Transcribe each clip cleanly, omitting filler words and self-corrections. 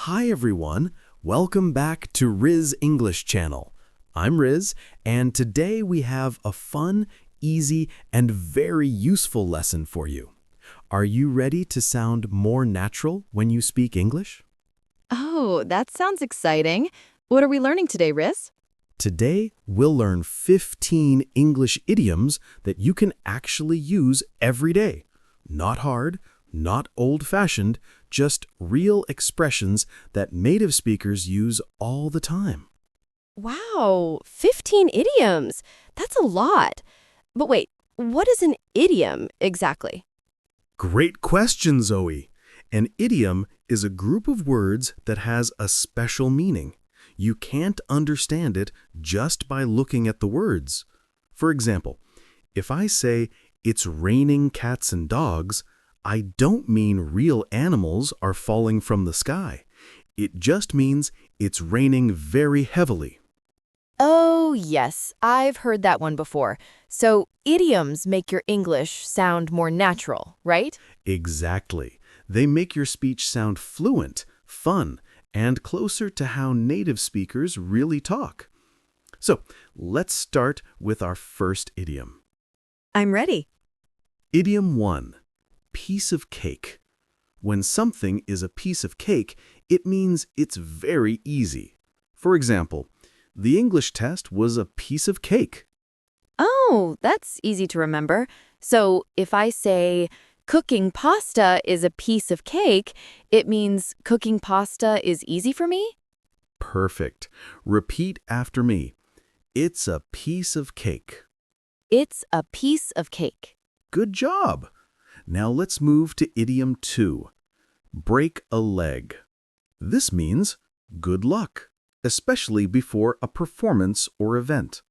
Hi everyone, welcome back to Riz English Channel. I'm Riz, and today we have a fun, easy, and very useful lesson for you. Are you ready to sound more natural when you speak English? Oh, that sounds exciting. What are we learning today, Riz? Today, we'll learn 15 English idioms that you can actually use every day. Not hard, not old-fashioned, just real expressions that native speakers use all the time. Wow, 15 idioms. That's a lot. But wait, what is an idiom exactly? Great question, Zoe. An idiom is a group of words that has a special meaning. You can't understand it just by looking at the words. For example, if I say, "It's raining cats and dogs," I don't mean real animals are falling from the sky. It just means it's raining very heavily. Oh, yes, I've heard that one before. So idioms make your English sound more natural, right? Exactly. They make your speech sound fluent, fun, and closer to how native speakers really talk. So, let's start with our first idiom. I'm ready. Idiom 1. Piece of cake. When something is a piece of cake, it means it's very easy. For example, the English test was a piece of cake. Oh, that's easy to remember. So if I say cooking pasta is a piece of cake, it means cooking pasta is easy for me? Perfect. Repeat after me. It's a piece of cake. It's a piece of cake. Good job. Now let's move to idiom 2. Break a leg. This means good luck, especially before a performance or event.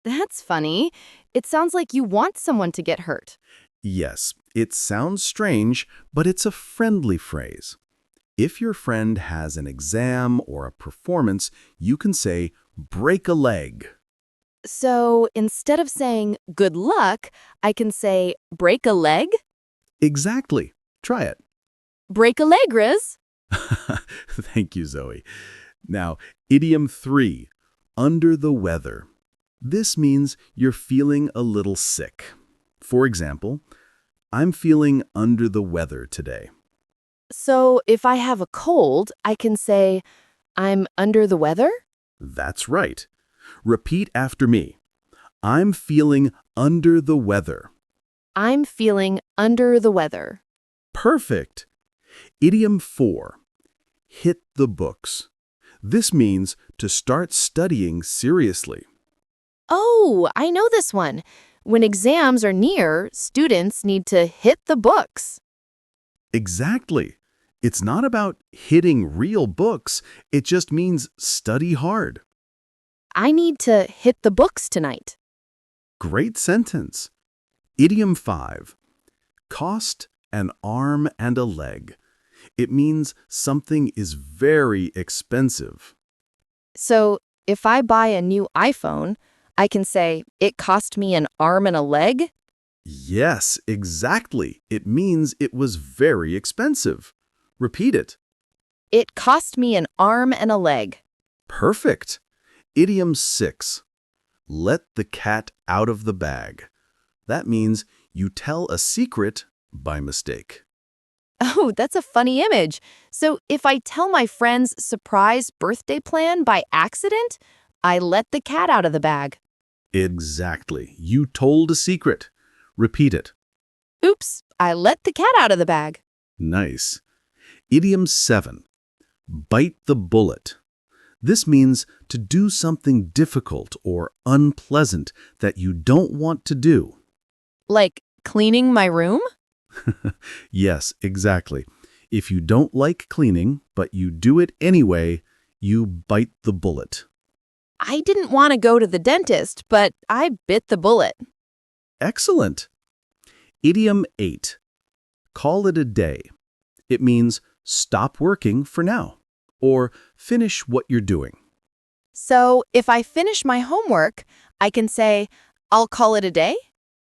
That's funny. It sounds like you want someone to get hurt. Yes, it sounds strange, but it's a friendly phrase. If your friend has an exam or a performance, you can say, break a leg. So instead of saying good luck, I can say break a leg? Exactly. Try it. Break a leg, Riz. Thank you, Zoe. Now, idiom 3, under the weather. This means you're feeling a little sick. For example, I'm feeling under the weather today. So if I have a cold, I can say I'm under the weather? That's right. Repeat after me. I'm feeling under the weather. I'm feeling under the weather. Perfect. Idiom 4. Hit the books. This means to start studying seriously. Oh, I know this one. When exams are near, students need to hit the books. Exactly. It's not about hitting real books. It just means study hard. I need to hit the books tonight. Great sentence. Idiom 5. Cost an arm and a leg. It means something is very expensive. So if I buy a new iPhone, I can say it cost me an arm and a leg? Yes, exactly. It means it was very expensive. Repeat it. It cost me an arm and a leg. Perfect. Idiom 6. Let the cat out of the bag. That means you tell a secret by mistake. Oh, that's a funny image. So if I tell my friend's surprise birthday plan by accident, I let the cat out of the bag. Exactly. You told a secret. Repeat it. Oops, I let the cat out of the bag. Nice. Idiom 7. Bite the bullet. This means to do something difficult or unpleasant that you don't want to do. Like cleaning my room? Yes, exactly. If you don't like cleaning, but you do it anyway, you bite the bullet. I didn't want to go to the dentist, but I bit the bullet. Excellent. Idiom 8. Call it a day. It means stop working for now, or finish what you're doing. So if I finish my homework, I can say, I'll call it a day?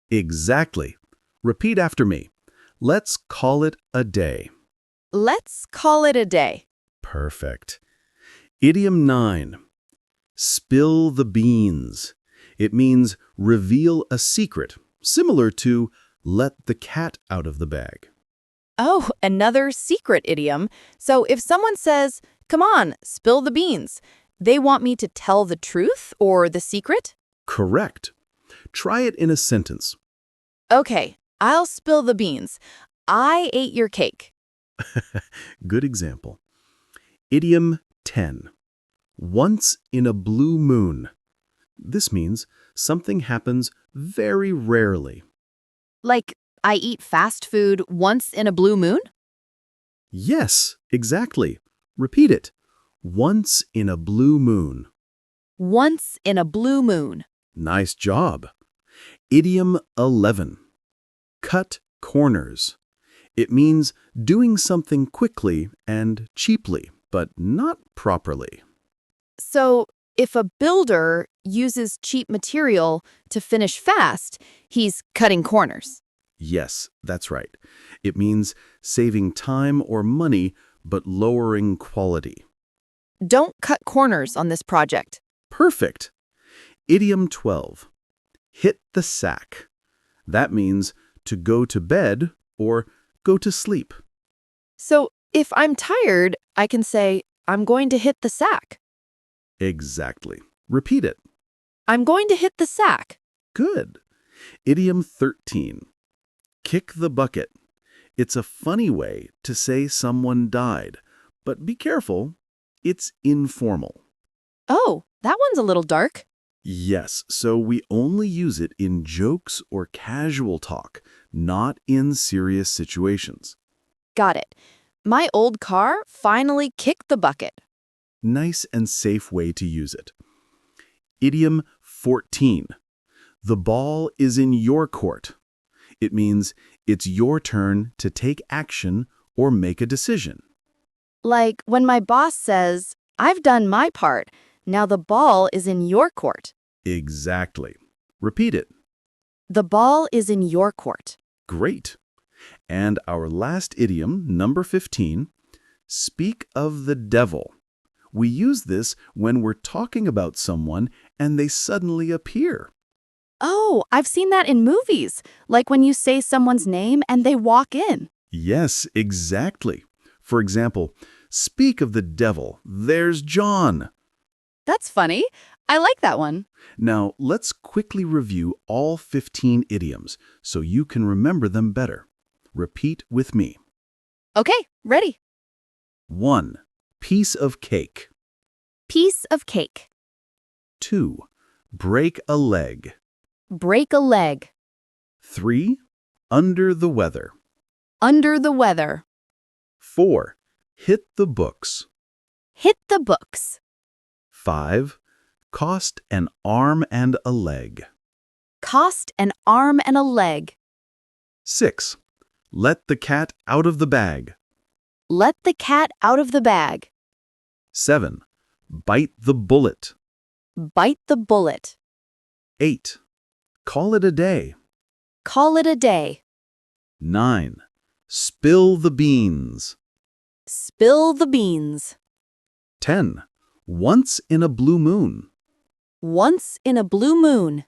Exactly. Repeat after me. Let's call it a day. Let's call it a day. Perfect. Idiom 9. Spill the beans. It means reveal a secret, similar to let the cat out of the bag. Oh, another secret idiom. So if someone says, "Come on, spill the beans," they want me to tell the truth or the secret? Correct. Try it in a sentence. Okay, I'll spill the beans. I ate your cake. Good example. Idiom 10. Once in a blue moon. This means something happens very rarely. Like, I eat fast food once in a blue moon? Yes, exactly. Repeat it. Once in a blue moon. Once in a blue moon. Nice job. Idiom 11. Cut corners. It means doing something quickly and cheaply, but not properly. So, if a builder uses cheap material to finish fast, he's cutting corners. Yes, that's right. It means saving time or money, but lowering quality. Don't cut corners on this project. Perfect. Idiom 12. Hit the sack. That means to go to bed or go to sleep. So, if I'm tired, I can say, "I'm going to hit the sack." Exactly. Repeat it. I'm going to hit the sack. Good. Idiom 13. Kick the bucket. It's a funny way to say someone died, but be careful, it's informal. Oh, that one's a little dark. Yes, so we only use it in jokes or casual talk, not in serious situations. Got it. My old car finally kicked the bucket. Nice and safe way to use it. Idiom 14. The ball is in your court. It means it's your turn to take action or make a decision. Like when my boss says, "I've done my part. Now the ball is in your court." Exactly. Repeat it. The ball is in your court. Great. And our last idiom, number 15, speak of the devil. We use this when we're talking about someone and they suddenly appear. Oh, I've seen that in movies. Like when you say someone's name and they walk in. Yes, exactly. For example, speak of the devil, there's John. That's funny. I like that one. Now, let's quickly review all 15 idioms so you can remember them better. Repeat with me. Okay, ready. 1. Piece of cake. Piece of cake. 2. Break a leg. Break a leg. 3. Under the weather. Under the weather. 4. Hit the books. Hit the books. 5. Cost an arm and a leg. Cost an arm and a leg. 6. Let the cat out of the bag. Let the cat out of the bag. 7. Bite the bullet. Bite the bullet. 8. Call it a day. Call it a day. 9. Spill the beans. Spill the beans. 10. Once in a blue moon. Once in a blue moon.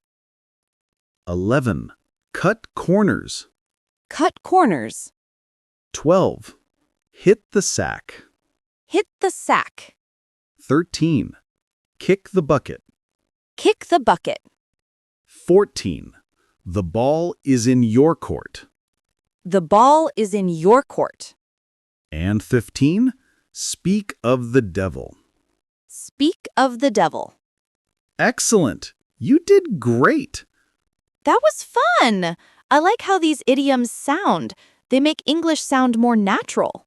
11. Cut corners. Cut corners. 12. Hit the sack. Hit the sack. 13. Kick the bucket. Kick the bucket. 14. The ball is in your court. The ball is in your court. And 15. Speak of the devil. Speak of the devil. Excellent. You did great. That was fun. I like how these idioms sound. They make English sound more natural.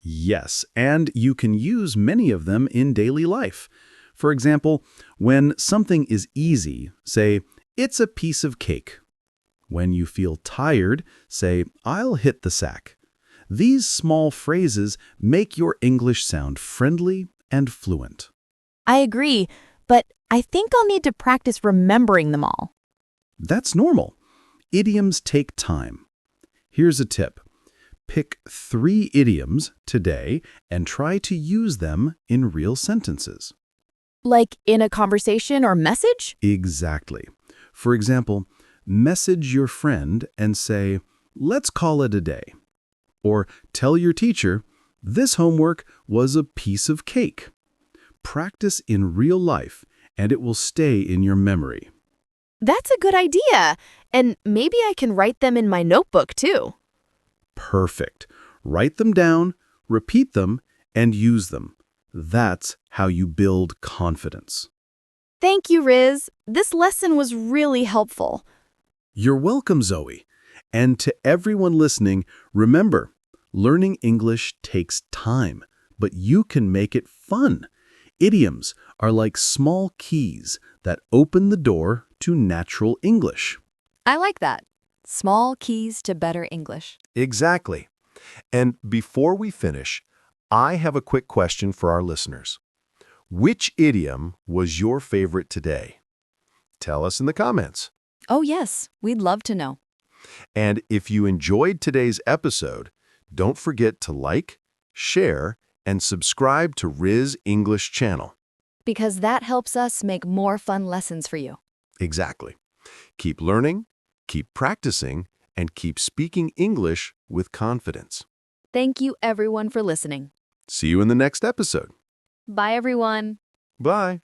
Yes, and you can use many of them in daily life. For example, when something is easy, say, "It's a piece of cake." When you feel tired, say, "I'll hit the sack." These small phrases make your English sound friendly and fluent. I agree, but I think I'll need to practice remembering them all. That's normal. Idioms take time. Here's a tip. Pick 3 idioms today and try to use them in real sentences. Like in a conversation or message? Exactly. For example, message your friend and say, "Let's call it a day." Or tell your teacher, "This homework was a piece of cake." Practice in real life, and it will stay in your memory. That's a good idea. And maybe I can write them in my notebook too. Perfect. Write them down, repeat them, and use them. That's how you build confidence. Thank you, Riz. This lesson was really helpful. You're welcome, Zoe. And to everyone listening, remember, learning English takes time, but you can make it fun. Idioms are like small keys that open the door to natural English. I like that. Small keys to better English. Exactly. And before we finish, I have a quick question for our listeners. Which idiom was your favorite today? Tell us in the comments. Oh yes, we'd love to know. And if you enjoyed today's episode, don't forget to like, share, and subscribe to Riz English Channel. Because that helps us make more fun lessons for you. Exactly. Keep learning, keep practicing, and keep speaking English with confidence. Thank you everyone for listening. See you in the next episode. Bye everyone. Bye.